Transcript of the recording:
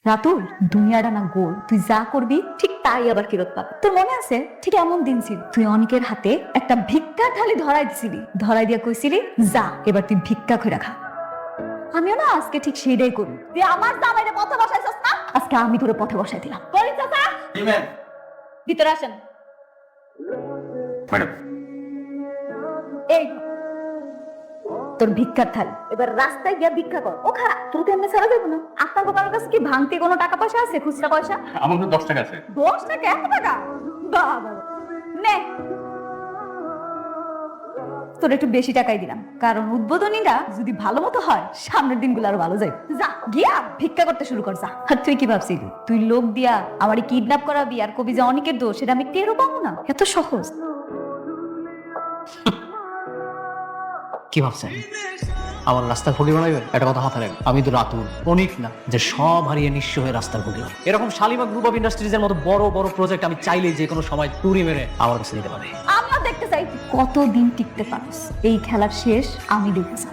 রাতুল, দুনিয়াটা না গোল, তুই যা করবি ঠিক তাই আবার ফেরত পাবি। তোর মনে আছে ঠিক এমন দিন ছিল, তুই অনেকের হাতে একটা ভিক্ষা থালি ধরাই দিছিলি, ধরাই দিয়া কইছিলি যা এবার তুই ভিক্ষা করে খা। আমিও না আজকে ঠিক সেটাই করি। তুই আমার জামাইরে পথে বসাইছস না, আজকে আমি তোরে পথে বসাই দিলাম। করি চাচা, ভিতরে আসেন। ম্যাডাম, এই তোর ভিক্ষার থাল, এবার রাস্তায় গিয়া ভিক্ষা কর। ও খা, তোর তো এমনি ছাড়া যাবো না। আপনার কারোর কাছে কি ভাঙতে কোনো টাকা পয়সা আছে, খুচরা পয়সা? আমার তো 10 টাকা আছে। 10 টাকা? এত টাকা? বাবা, নে তোর একটু বেশি টাকাই দিলাম, কারণ উদ্বোধনীটা যদি ভালো মতো হয় সামনের দিনগুলো আরো ভালো যায়। যা গিয়া ভিক্ষা করতে শুরু কর যা। আর তুই কি ভাবছিলি তুই লোক দিয়া আমারে কিডন্যাপ করাবি আর কবি যে অনেকের দোষ, সেটা আমি টেরও পাবো না? এত সহজ? কি ভাবছেন আমার রাস্তার ফকির বানাইবেন? একটা কথা মাথায় রাখবেন, আমি তো রাতুল অনেক না যে সব হারিয়ে নিঃস্ব হয়ে রাস্তার ফকির। এরকম শালিমা গ্রুপ অফ ইন্ডাস্ট্রিজের মতো বড় বড় প্রজেক্ট আমি চাইলেই যে কোনো সময় তুড়ি মেরে আমার কাছে দিতে পারে। আমিও দেখতে চাই তুই কতদিন টিকতে পারিস। এই খেলার শেষ আমি দেখতে চাই।